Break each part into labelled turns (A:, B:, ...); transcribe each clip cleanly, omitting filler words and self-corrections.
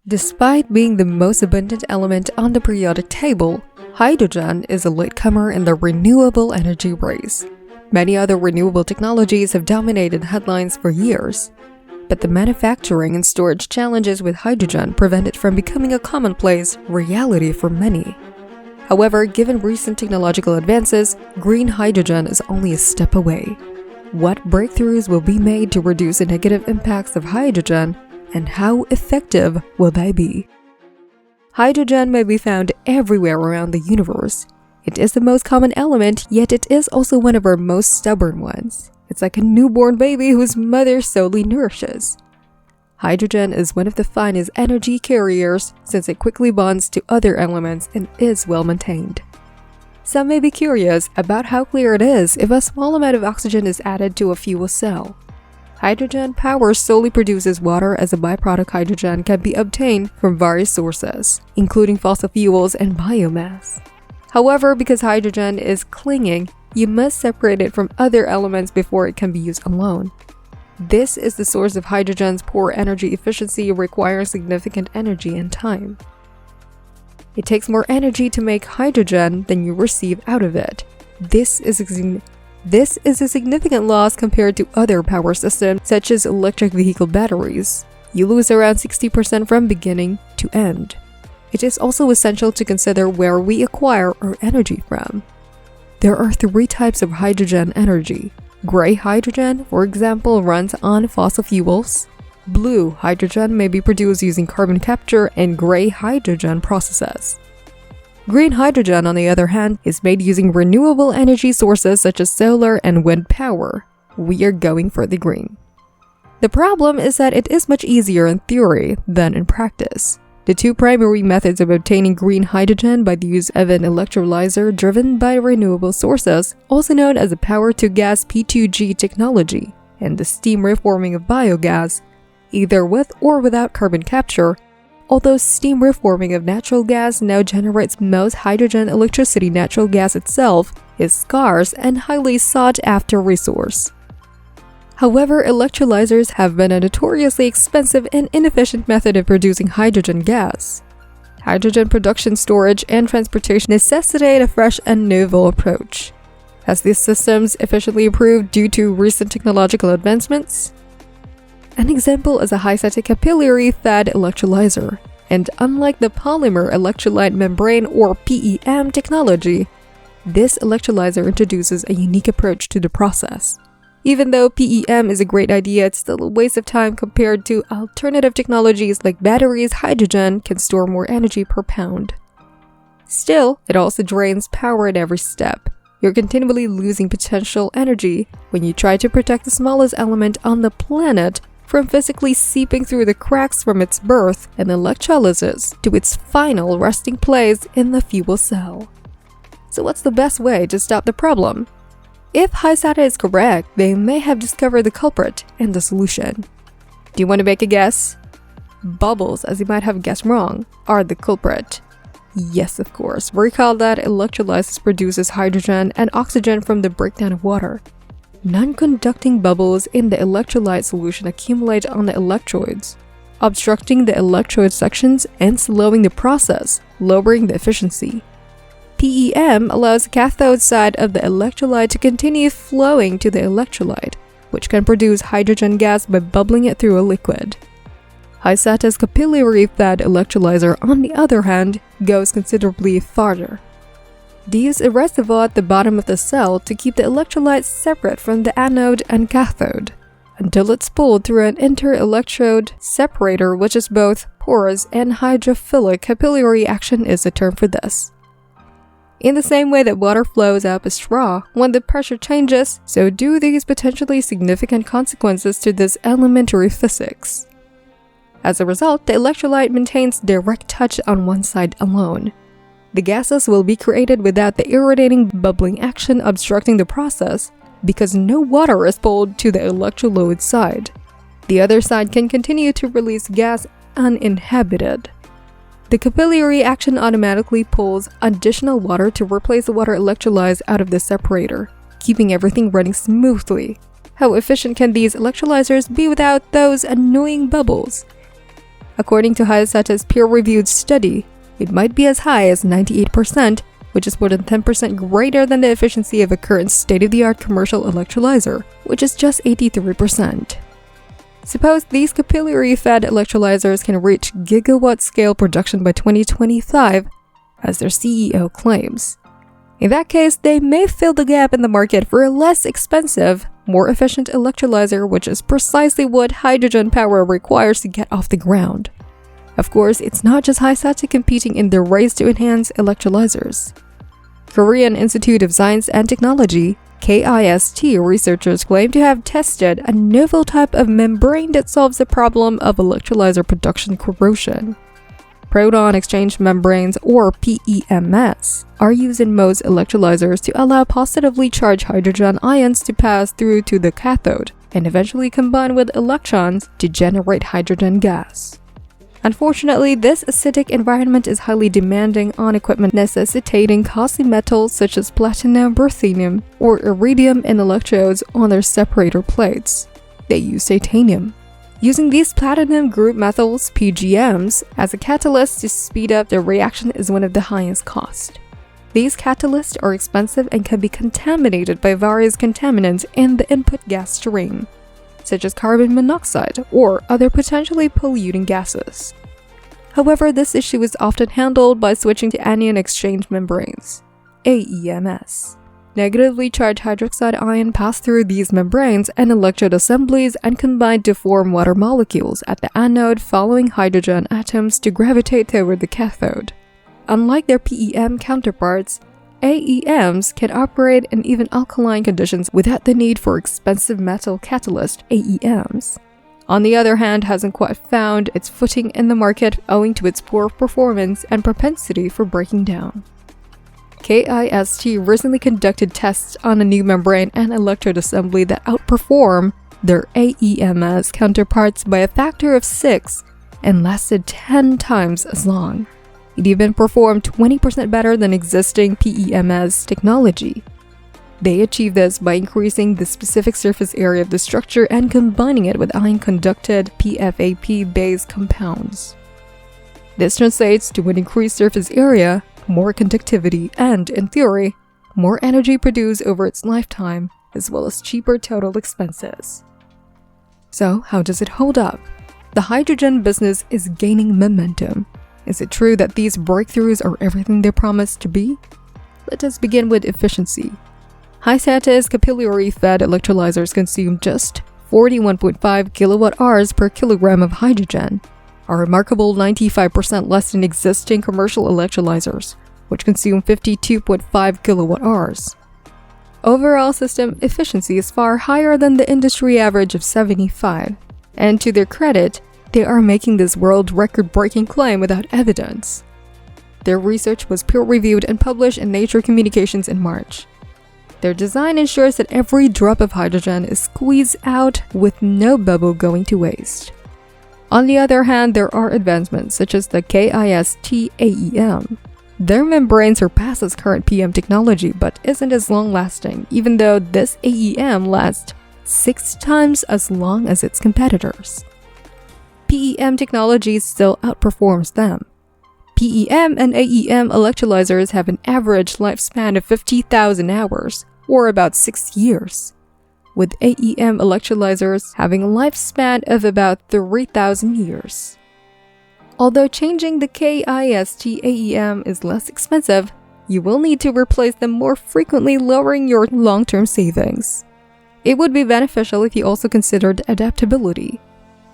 A: Despite being the most abundant element on the periodic table, hydrogen is a latecomer in the renewable energy race. Many other renewable technologies have dominated headlines for years, but the manufacturing and storage challenges with hydrogen prevent it from becoming a commonplace reality for many. However, given recent technological advances, green hydrogen is only a step away. What breakthroughs will be made to reduce the negative impacts of hydrogen, and how effective will they be? Hydrogen may be found everywhere around the universe. It is the most common element, yet it is also one of our most stubborn ones. It's like a newborn baby whose mother solely nourishes. Hydrogen is one of the finest energy carriers since it quickly bonds to other elements and is well maintained. Some may be curious about how clear it is if a small amount of oxygen is added to a fuel cell. Hydrogen power solely produces water, as a byproduct hydrogen can be obtained from various sources, including fossil fuels and biomass. However, because hydrogen is clinging, you must separate it from other elements before it can be used alone. This is the source of hydrogen's poor energy efficiency, requiring significant energy and time. It takes more energy to make hydrogen than you receive out of it. This is a significant loss compared to other power systems, such as electric vehicle batteries. You lose around 60% from beginning to end. It is also essential to consider where we acquire our energy from. There are 3 types of hydrogen energy. Gray hydrogen, for example, runs on fossil fuels. Blue hydrogen may be produced using carbon capture and gray hydrogen processes. Green hydrogen, on the other hand, is made using renewable energy sources such as solar and wind power. We are going for the green. The problem is that it is much easier in theory than in practice. The 2 primary methods of obtaining green hydrogen by the use of an electrolyzer driven by renewable sources, also known as the power-to-gas P2G technology, and the steam reforming of biogas, either with or without carbon capture. Although steam reforming of natural gas now generates most hydrogen electricity, natural gas itself is scarce and highly sought-after resource. However, electrolyzers have been a notoriously expensive and inefficient method of producing hydrogen gas. Hydrogen production, storage, and transportation necessitate a fresh and novel approach. Has these systems efficiently improved due to recent technological advancements? An example is a high-static capillary-fed electrolyzer, and unlike the polymer electrolyte membrane or PEM technology, this electrolyzer introduces a unique approach to the process. Even though PEM is a great idea, it's still a waste of time compared to alternative technologies like batteries. Hydrogen can store more energy per pound. Still, it also drains power at every step. You're continually losing potential energy when you try to protect the smallest element on the planet from physically seeping through the cracks from its birth and electrolysis to its final resting place in the fuel cell. So what's the best way to stop the problem? If HySATA is correct, they may have discovered the culprit and the solution. Do you want to make a guess? Bubbles, as you might have guessed wrong, are the culprit. Yes, of course. Recall that electrolysis produces hydrogen and oxygen from the breakdown of water. Non-conducting bubbles in the electrolyte solution accumulate on the electrodes, obstructing the electrode sections and slowing the process, lowering the efficiency. PEM allows the cathode side of the electrolyte to continue flowing to the electrolyte, which can produce hydrogen gas by bubbling it through a liquid. HySATA's capillary-fed electrolyzer, on the other hand, goes considerably farther. They use a reservoir at the bottom of the cell to keep the electrolyte separate from the anode and cathode, until it's pulled through an inter-electrode separator, which is both porous and hydrophilic. Capillary action is the term for this. In the same way that water flows up a straw when the pressure changes, so do these potentially significant consequences to this elementary physics. As a result, the electrolyte maintains direct touch on one side alone. The gases will be created without the irritating bubbling action obstructing the process because no water is pulled to the electrolyte side. The other side can continue to release gas uninhibited. The capillary action automatically pulls additional water to replace the water electrolytes out of the separator, keeping everything running smoothly. How efficient can these electrolyzers be without those annoying bubbles? According to Hayasata's peer-reviewed study, it might be as high as 98%, which is more than 10% greater than the efficiency of a current state-of-the-art commercial electrolyzer, which is just 83%. Suppose these capillary-fed electrolyzers can reach gigawatt-scale production by 2025, as their CEO claims. In that case, they may fill the gap in the market for a less expensive, more efficient electrolyzer, which is precisely what hydrogen power requires to get off the ground. Of course, it's not just Hayasata competing in the race to enhance electrolyzers. Korean Institute of Science and Technology, KIST researchers claim to have tested a novel type of membrane that solves the problem of electrolyzer production corrosion. Proton exchange membranes, or PEMS, are used in most electrolyzers to allow positively charged hydrogen ions to pass through to the cathode and eventually combine with electrons to generate hydrogen gas. Unfortunately, this acidic environment is highly demanding on equipment necessitating costly metals such as platinum, ruthenium, or iridium in electrodes on their separator plates. They use titanium. Using these platinum group metals, PGMs, as a catalyst to speed up the reaction is one of the highest cost. These catalysts are expensive and can be contaminated by various contaminants in the input gas stream, such as carbon monoxide or other potentially polluting gases. However, this issue is often handled by switching to anion exchange membranes, AEMS. Negatively charged hydroxide ion pass through these membranes and electrode assemblies and combine to form water molecules at the anode, following hydrogen atoms to gravitate toward the cathode. Unlike their PEM counterparts, AEMs can operate in even alkaline conditions without the need for expensive metal catalyst AEMs. On the other hand, hasn't quite found its footing in the market owing to its poor performance and propensity for breaking down. KIST recently conducted tests on a new membrane and electrode assembly that outperform their AEMS counterparts by a factor of 6 and lasted 10 times as long. It even performed 20% better than existing PEMS technology. They achieved this by increasing the specific surface area of the structure and combining it with ion-conducted PFAP-based compounds. This translates to an increased surface area, more conductivity, and, in theory, more energy produced over its lifetime, as well as cheaper total expenses. So, how does it hold up? The hydrogen business is gaining momentum. Is it true that these breakthroughs are everything they promise to be? Let us begin with efficiency. Hayasata's capillary-fed electrolyzers consume just 41.5 kilowatt-hours per kilogram of hydrogen, a remarkable 95% less than existing commercial electrolyzers, which consume 52.5 kilowatt-hours. Overall system efficiency is far higher than the industry average of 75, and to their credit, they are making this world record-breaking claim without evidence. Their research was peer-reviewed and published in Nature Communications in March. Their design ensures that every drop of hydrogen is squeezed out with no bubble going to waste. On the other hand, there are advancements such as the KIST AEM. Their membrane surpasses current PM technology but isn't as long-lasting, even though this AEM lasts 6 times as long as its competitors. PEM technology still outperforms them. PEM and AEM electrolyzers have an average lifespan of 50,000 hours, or about 6 years, with AEM electrolyzers having a lifespan of about 3,000 years. Although changing the KIST AEM is less expensive, you will need to replace them more frequently, lowering your long-term savings. It would be beneficial if you also considered adaptability.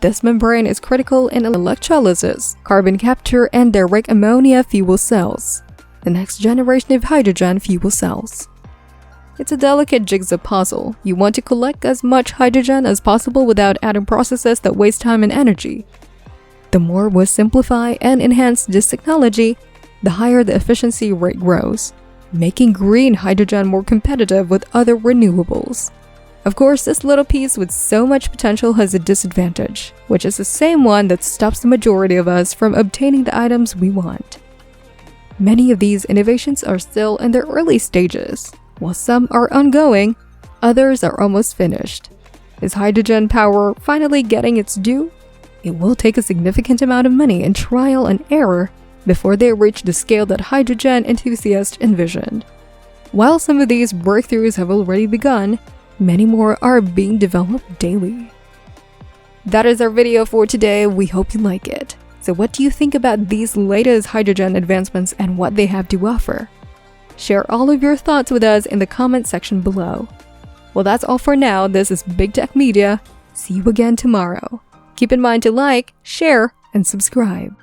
A: This membrane is critical in electrolysis, carbon capture, and direct ammonia fuel cells, the next generation of hydrogen fuel cells. It's a delicate jigsaw puzzle. You want to collect as much hydrogen as possible without adding processes that waste time and energy. The more we simplify and enhance this technology, the higher the efficiency rate grows, making green hydrogen more competitive with other renewables. Of course, this little piece with so much potential has a disadvantage, which is the same one that stops the majority of us from obtaining the items we want. Many of these innovations are still in their early stages. While some are ongoing, others are almost finished. Is hydrogen power finally getting its due? it will take a significant amount of money and trial and error before they reach the scale that hydrogen enthusiasts envisioned. While some of these breakthroughs have already begun, many more are being developed daily. That is our video for today. We hope you like it. So what do you think about these latest hydrogen advancements and what they have to offer? Share all of your thoughts with us in the comment section below. Well, that's all for now. This is Big Tech Media. See you again tomorrow. Keep in mind to like, share, and subscribe.